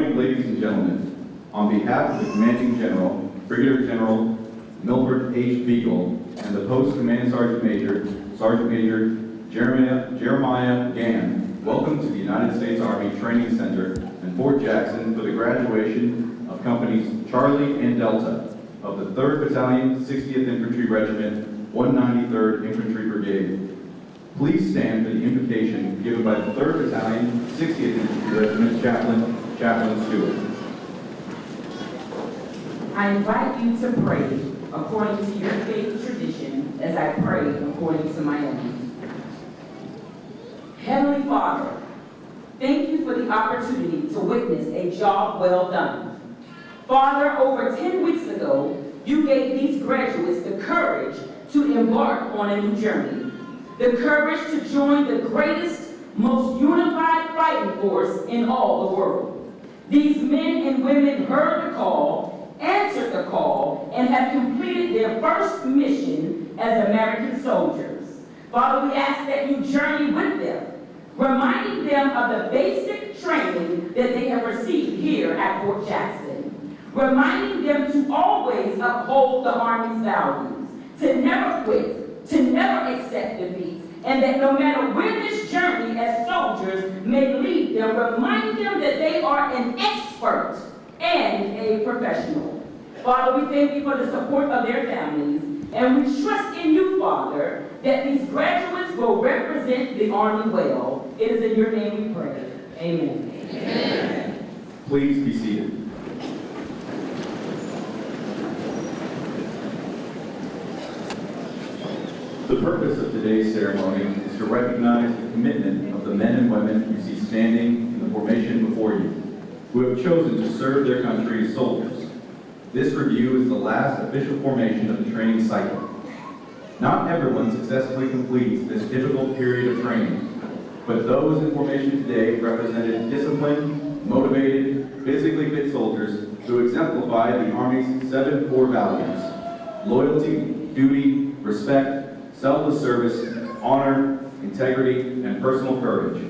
morning, ladies and gentlemen. On behalf of the Commanding General, Brigadier General Milford H. Beagle, and the Post Command Sergeant Major, Sergeant Major Jeremiah Gann, welcome to the United States Army Training Center in Fort Jackson for the graduation of Companies Charlie and Delta of the 3rd Battalion, 60th Infantry Regiment, 193rd Infantry Brigade. Please stand for the invocation given by the 3rd Battalion, 60th Infantry Regiment Chaplain Stewart. I invite you to pray according to your faith tradition as I pray according to my own. Heavenly Father, thank you for the opportunity to witness a job well done. Father, over 10 weeks ago, you gave these graduates the courage to embark on a new journey. The courage to join the greatest, most unified fighting force in all the world. These men and women heard the call, answered the call, and have completed their first mission as American soldiers. Father, we ask that you journey with them, reminding them of the basic training that they have received here at Fort Jackson, reminding them to always uphold the Army's values, to never quit, to never accept defeat, and that no matter where this journey as soldiers may lead them, remind them that they are an expert and a professional. Father, we thank you for the support of their families, and we trust in you, Father, that these graduates will represent the Army well. It is in your name we pray. Amen. Amen. Please be seated. The purpose of today's ceremony is to recognize the commitment of the men and women you see standing in the formation before you, who have chosen to serve their country as soldiers. This review is the last official formation of the training cycle. Not everyone successfully completes this difficult period of training, but those in formation today represented disciplined, motivated, physically fit soldiers who exemplify the Army's 7 core values: loyalty, duty, respect, selfless service, honor, integrity, and personal courage.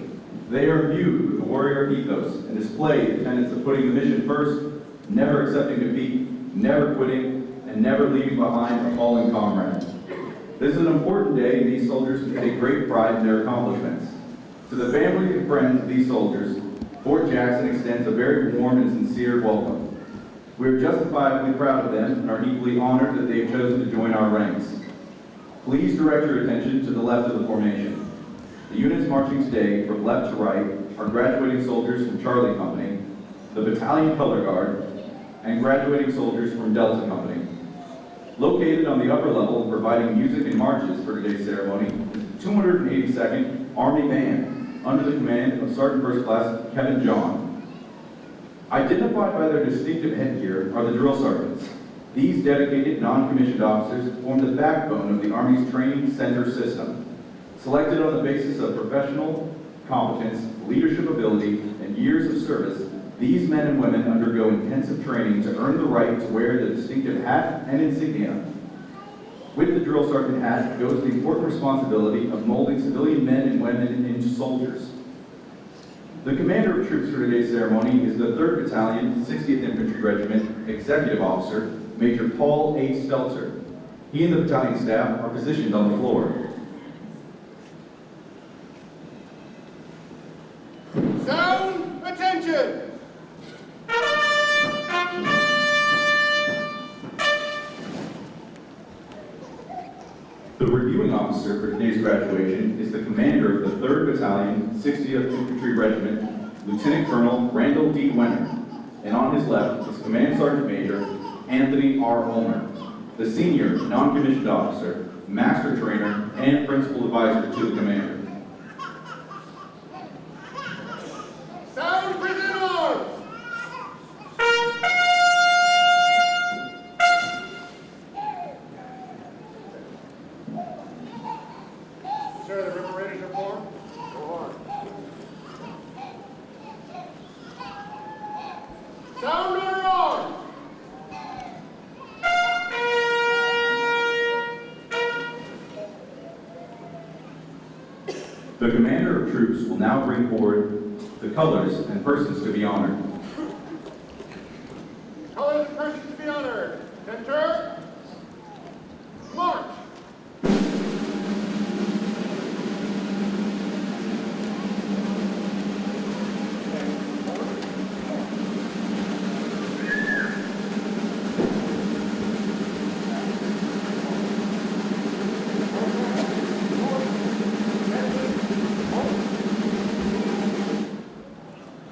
They are imbued with the warrior ethos and display the tenets of putting the mission first, never accepting defeat, never quitting, and never leaving behind a fallen comrade. This is an important day, and these soldiers can take great pride in their accomplishments. To the families and friends of these soldiers, Fort Jackson extends a very warm and sincere welcome. We are justifiably proud of them and are equally honored that they have chosen to join our ranks. Please direct your attention to the left of the formation. The units marching today from left to right are graduating soldiers from Charlie Company, the Battalion Color Guard, and graduating soldiers from Delta Company. Located on the upper level and providing music and marches for today's ceremony is the 282nd Army Band under the command of Sergeant First Class Kevin John. Identified by their distinctive headgear are the drill sergeants. These dedicated non-commissioned officers form the backbone of the Army's training center system. Selected on the basis of professional competence, leadership ability, and years of service, these men and women undergo intensive training to earn the right to wear the distinctive hat and insignia. With the drill sergeant hat goes the important responsibility of molding civilian men and women into soldiers. The commander of troops for today's ceremony is the 3rd Battalion, 60th Infantry Regiment Executive Officer, Major Paul A. Stelzer. He and the battalion staff are positioned on the floor. Sound attention! The reviewing officer for today's graduation is the commander of the 3rd Battalion, 60th Infantry Regiment, Lieutenant Colonel Randall D. Wenner, and on his left is Command Sergeant Major Anthony R. Ulmer, the senior non-commissioned officer, master trainer, and principal advisor to the commander. Sound present arms! Sir, the reparators are formed. Go on. Sound order arms! The commander of troops will now bring forward the colors and persons to be honored. be honored. Center. March.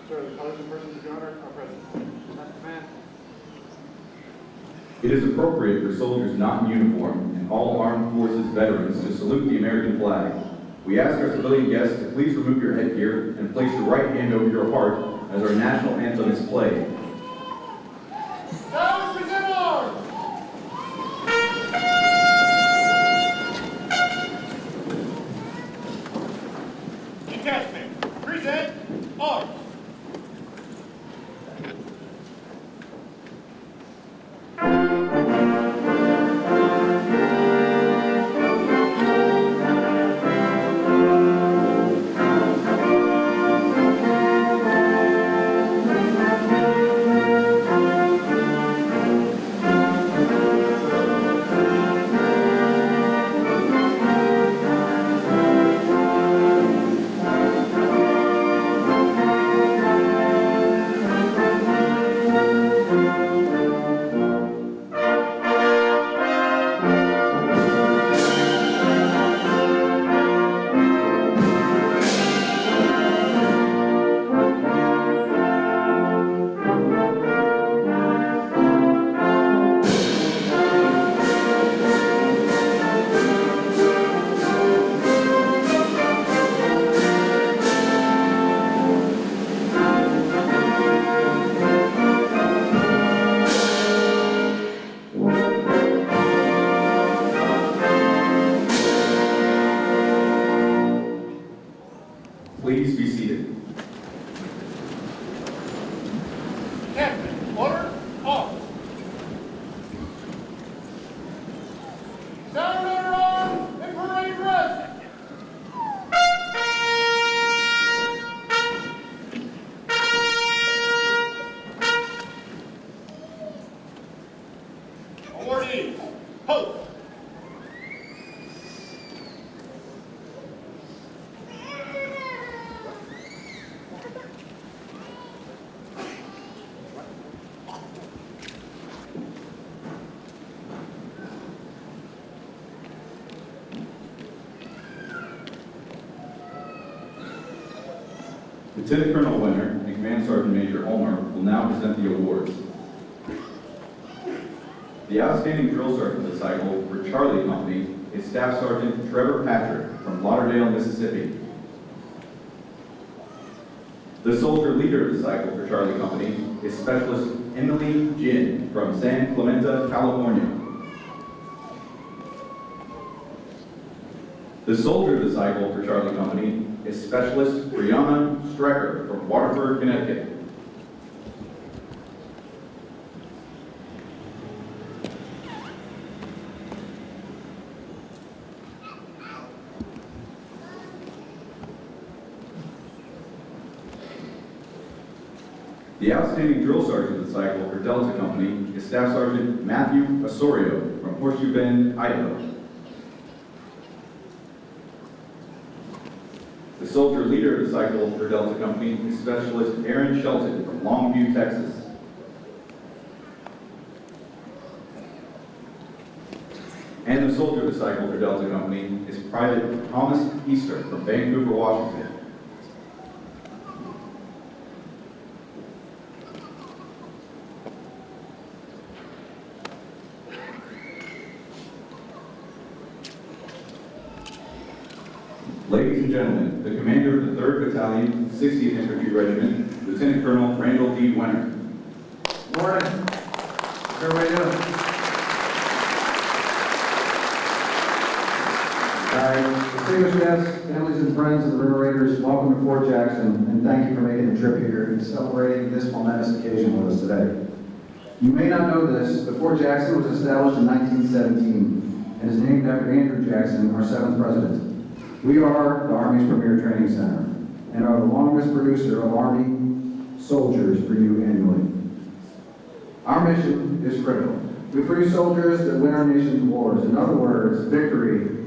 Sir, the colors and persons of the honor are present. That's the man. It is appropriate for soldiers not in uniform and all armed forces veterans to salute the American flag. We ask our civilian guests to please remove your headgear and place your right hand over your heart as our national anthem is played. Now present arms. Detachment, present arms. Please be seated. Captain, order, arms. Sound order arms and parade rest. Awardees, post. Lieutenant Colonel Winter and Command Sergeant Major Ulmer will now present the awards. The Outstanding Drill Sergeant of the Cycle for Charlie Company is Staff Sergeant Trevor Patrick from Lauderdale, Mississippi. The Soldier Leader of the Cycle for Charlie Company is Specialist Emily Jin from San Clemente, California. The Soldier of the Cycle for Charlie Company is Specialist Brianna Strecker from Waterford, Connecticut. The Outstanding Drill Sergeant of the Cycle for Delta Company is Staff Sergeant Matthew Osorio from Horseshoe Bend, Idaho. The Soldier Leader of the Cycle for Delta Company is Specialist Aaron Shelton from Longview, Texas. And the Soldier of the Cycle for Delta Company is Private Thomas Easter from Vancouver, Washington. Ladies and gentlemen, the commander of the 3rd Battalion, 60th Infantry Regiment, Lieutenant Colonel Randall D. Wenner. Morning. How's everybody doing? Distinguished guests, families and friends of the River Raiders, welcome to Fort Jackson, and thank you for making the trip here and celebrating this momentous occasion with us today. You may not know this, but Fort Jackson was established in 1917 and is named after Andrew Jackson, our 7th president. We are the Army's premier training center and are the longest producer of Army soldiers for you annually. Our mission is critical. We produce soldiers that win our nation's wars. In other words, victory.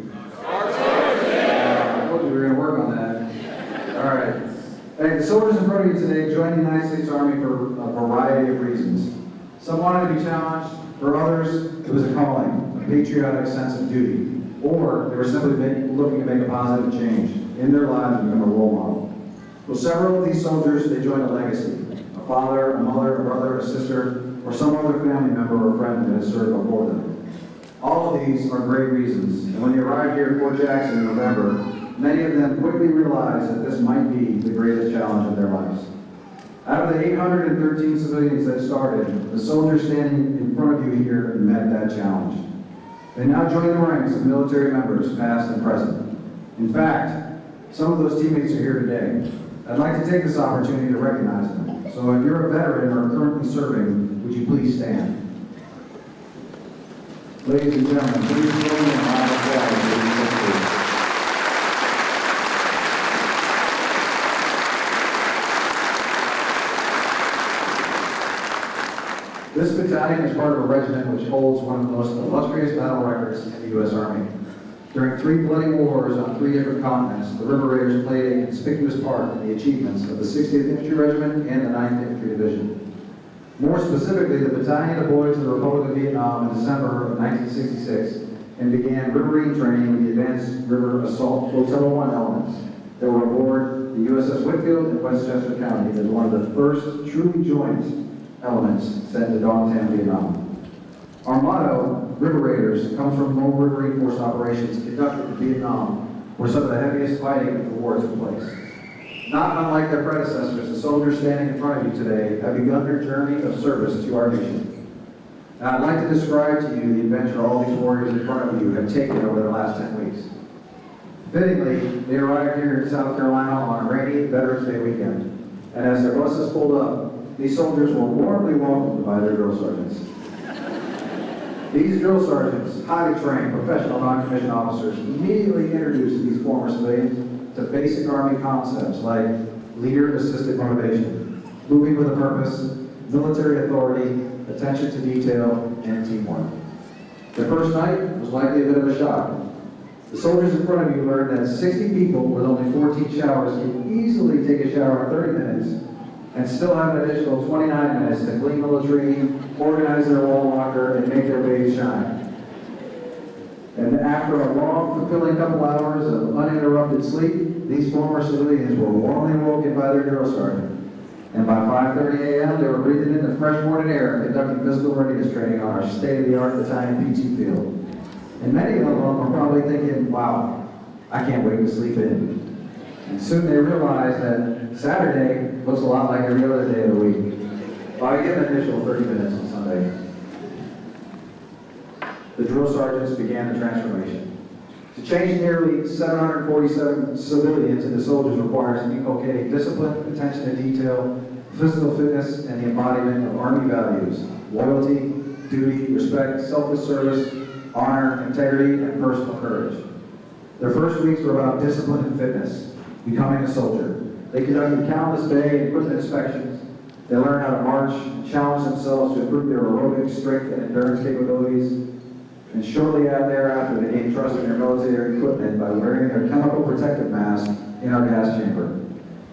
I told you we were going to work on that. All right. Hey, the soldiers in front of you today joined the United States Army for a variety of reasons. Some wanted to be challenged. For others, it was a calling, a patriotic sense of duty. Or they were simply looking to make a positive change in their lives and become a role model. Well, several of these soldiers, they joined a legacy. A father, a mother, a brother, a sister, or some other family member or friend that has served before them. All of these are great reasons, and when they arrived here at Fort Jackson in November, many of them quickly realized that this might be the greatest challenge of their lives. Out of the 813 civilians that started, the soldiers standing in front of you here met that challenge. They now join the ranks of military members, past and present. In fact, some of those teammates are here today. I'd like to take this opportunity to recognize them. So if you're a veteran or currently serving, would you please stand? Ladies and gentlemen, please join me in a round of applause for these soldiers. This battalion is part of a regiment which holds one of the most illustrious battle records in the U.S. Army. During 3 bloody wars on 3 different continents, the River Raiders played a conspicuous part in the achievements of the 60th Infantry Regiment and the 9th Infantry Division. More specifically, the battalion deployed to the Republic of Vietnam in December of 1966 and began riverine training with the Advanced River Assault Flotilla 1 elements that were aboard the USS Whitfield in Westchester County as one of the first truly joint elements sent to Dongtan, Vietnam. Our motto, River Raiders, comes from Lone Riverine Force operations conducted in Vietnam, where some of the heaviest fighting of the war took place. Not unlike their predecessors, the soldiers standing in front of you today have begun their journey of service to our nation. Now, I'd like to describe to you the adventure all these warriors in front of you have taken over the last 10 weeks. Fittingly, they arrived here in South Carolina on a rainy Veterans Day weekend, and as their buses pulled up, these soldiers were warmly welcomed by their drill sergeants. These drill sergeants, highly trained professional non-commissioned officers, immediately introduced these former civilians to basic Army concepts like leader-assisted motivation, moving with a purpose, military authority, attention to detail, and teamwork. The first night was likely a bit of a shock. The soldiers in front of you learned that 60 people with only 14 showers can easily take a shower in 30 minutes and still have an additional 29 minutes to clean the latrine, organize their wall locker, and make their bays shine. And after a long, fulfilling couple hours of uninterrupted sleep, these former civilians were warmly woken by their drill sergeant. And by 5:30 a.m., they were breathing in the fresh morning air and conducting physical readiness training on our state-of-the-art battalion PT field. And many of them are probably thinking, wow, I can't wait to sleep in. And soon they realized that Saturday looks a lot like every other day of the week. Well, I give an initial 30 minutes on Sunday. The drill sergeants began the transformation. To change nearly 747 civilians into soldiers requires inculcating discipline, attention to detail, physical fitness, and the embodiment of Army values: loyalty, duty, respect, selfless service, honor, integrity, and personal courage. Their first weeks were about discipline and fitness, becoming a soldier. They conducted countless bay and equipment inspections. They learned how to march and challenge themselves to improve their aerobic strength and endurance capabilities. And shortly thereafter, they gained trust in their military equipment by wearing their chemical protective mask in our gas chamber.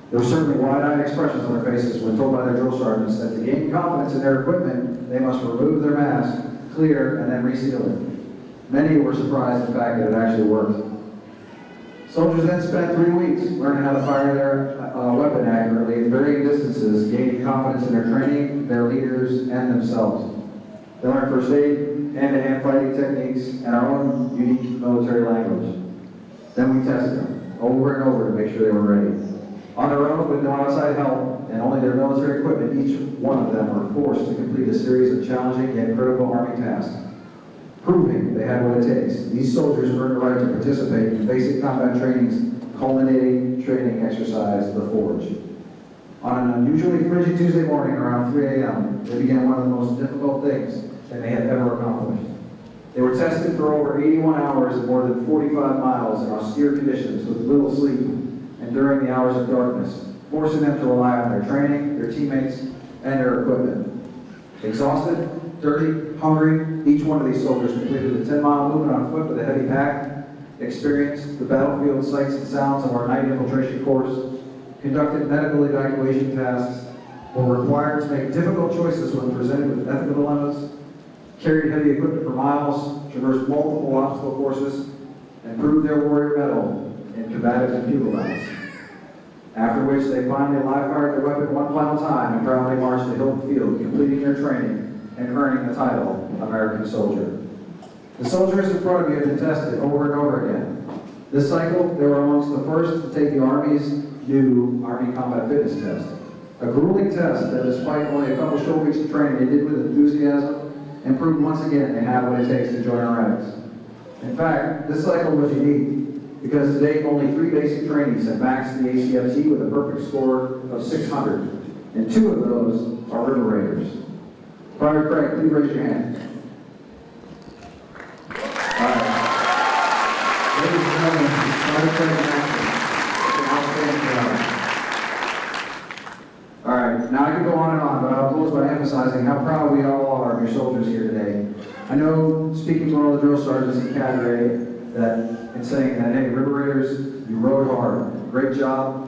There were certainly wide-eyed expressions on their faces when told by their drill sergeants that to gain confidence in their equipment, they must remove their mask, clear, and then reseal it. Many were surprised at the fact that it actually worked. Soldiers then spent 3 weeks learning how to fire their weapon accurately at varying distances, gaining confidence in their training, their leaders, and themselves. They learned first aid, hand-to-hand fighting techniques, and our own unique military language. Then we tested them over and over to make sure they were ready. On their own, with no outside help, and only their military equipment, each one of them were forced to complete a series of challenging yet critical Army tasks. Proving they had what it takes, these soldiers earned the right to participate in basic combat training's culminating training exercise, the Forge. On an unusually frigid Tuesday morning around 3 a.m., they began one of the most difficult things that they had ever accomplished. They were tested for over 81 hours and more than 45 miles in austere conditions with little sleep and during the hours of darkness, forcing them to rely on their training, their teammates, and their equipment. Exhausted, dirty, hungry, each one of these soldiers completed a 10-mile movement on foot with a heavy pack, experienced the battlefield sights and sounds of our night infiltration course, conducted medical evacuation tasks, were required to make difficult choices when presented with ethical dilemmas, carried heavy equipment for miles, traversed multiple obstacle courses, and proved their warrior mettle in combative and bugle battles. After which they finally live-fired their weapon one final time and proudly marched to Hilton Field, completing their training and earning the title American Soldier. The soldiers in front of you have been tested over and over again. This cycle, they were amongst the first to take the Army's new Army Combat Fitness Test. A grueling test that, despite only a couple short weeks of training, they did with enthusiasm and proved once again they have what it takes to join our ranks. In fact, this cycle was unique because to date only 3 basic trainees have maxed the ACFT with a perfect score of 600, and 2 of those are River Raiders. Private Craig, please raise your hand. All right. Ladies and gentlemen, Private Craig Master. It's an outstanding job. All right, now I could go on and on, but I'll close by emphasizing how proud we all are of your soldiers here today. I know, speaking to all the drill sergeants and cadre, and saying that, hey, River Raiders, you rode hard. Great job.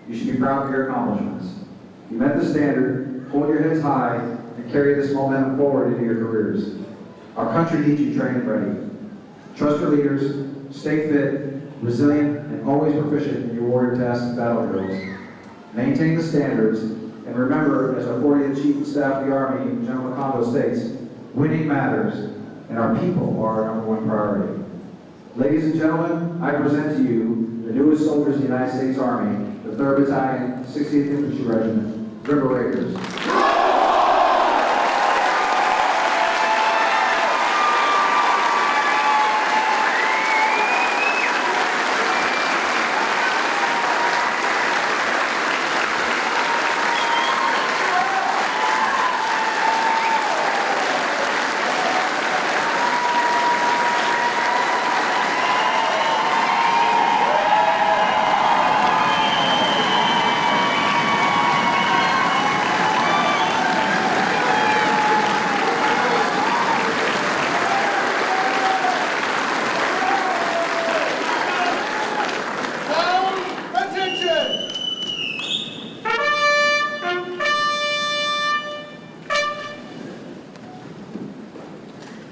You should be proud of your accomplishments. You met the standard, hold your heads high, and carry this momentum forward into your careers. Our country needs you trained and ready. Trust your leaders, stay fit, resilient, and always proficient in your warrior tasks and battle drills. Maintain the standards, and remember, as our 40th Chief of Staff of the Army, General Kondo states, winning matters, and our people are our #1 priority. Ladies and gentlemen, I present to you the newest soldiers of the United States Army, the 3rd Battalion, 60th Infantry Regiment, River Raiders.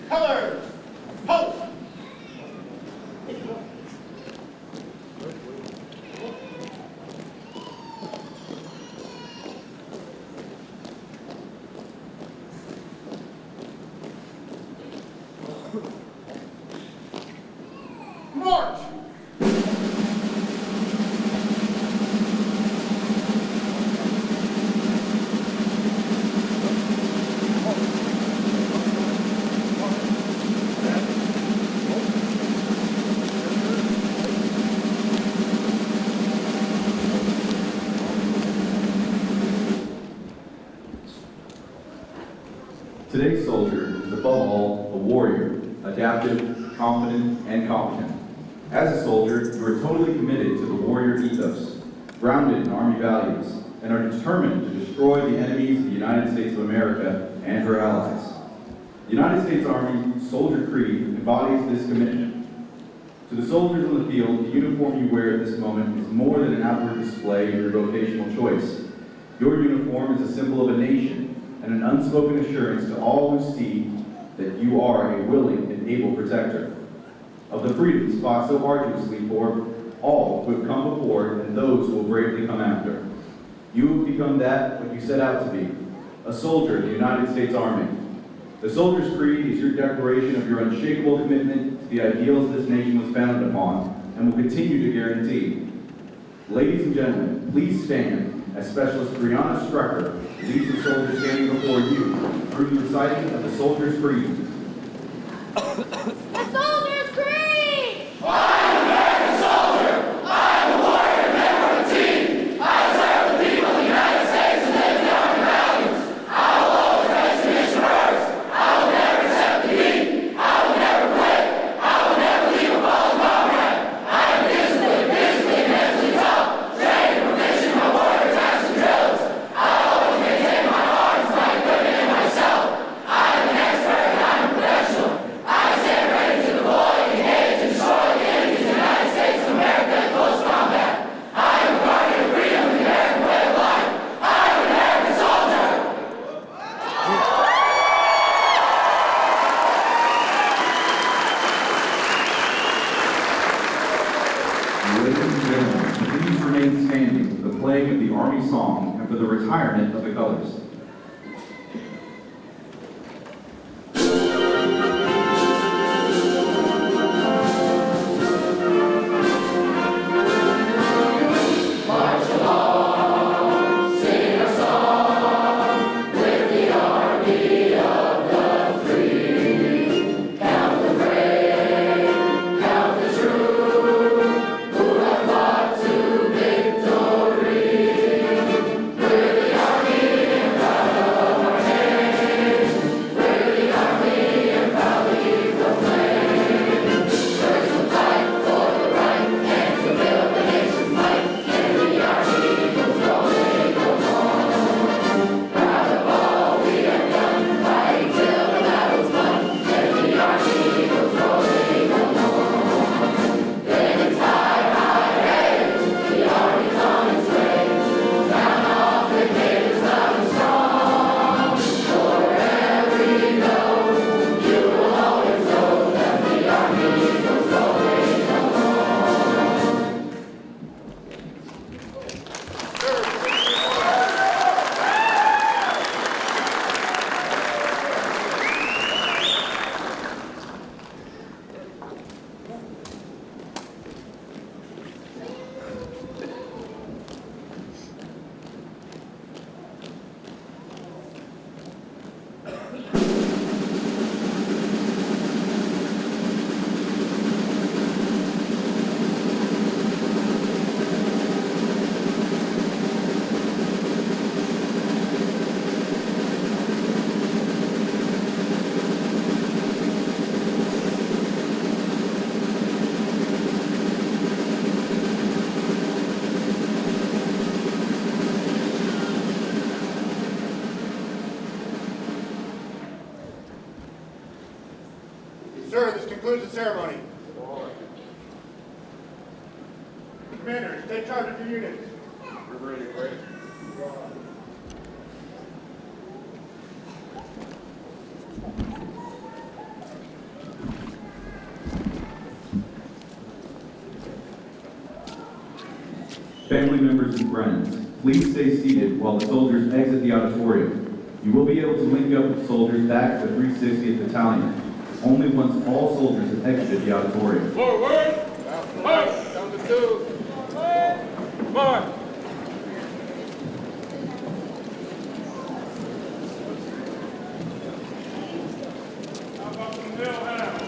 Colors, post. March. Today's soldier is above all a warrior, adaptive, confident, and competent. As a soldier, you are totally committed to the warrior ethos, grounded in Army values, and are determined to destroy the enemies of the United States of America and her allies. The United States Army Soldier Creed embodies this commitment. To the soldiers on the field, the uniform you wear at this moment is more than an outward display of your vocational choice. Your uniform is a symbol of a nation and an unspoken assurance to all who see that you are a willing and able protector of the freedoms fought so arduously for all who have come before and those who will bravely come after. You have become that what you set out to be, a soldier of the United States Army. The Soldier's Creed is your declaration of your unshakable commitment to the ideals this nation was founded upon and will continue to guarantee. Ladies and gentlemen, please stand as Specialist Brianna Strecker leads the soldiers standing before you through the reciting of the Soldier's Creed. The Soldier's Creed! I'm an American soldier. I'm a warrior, member of the team. I serve the people of the United States and live the Army values. I will always face the mission first. I will never accept defeat. I will never quit. I will never leave a fallen comrade. I am physically, and mentally tough. Trained and proficient in my warrior tasks and drills. I always maintain my heart and my equipment and myself. celebrating the Army song and for the retirement of the colors. Sir, this concludes the ceremony. Commanders, take charge of your units. We're ready, right? Family members and friends, please stay seated while the soldiers exit the auditorium. You will be able to link up with soldiers back at the 360th Battalion, only once all soldiers have exited the auditorium. Forward! March! Down to two. March! How about some hill hands?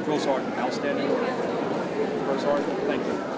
Drill Sergeant, outstanding work. First Sergeant, thank you.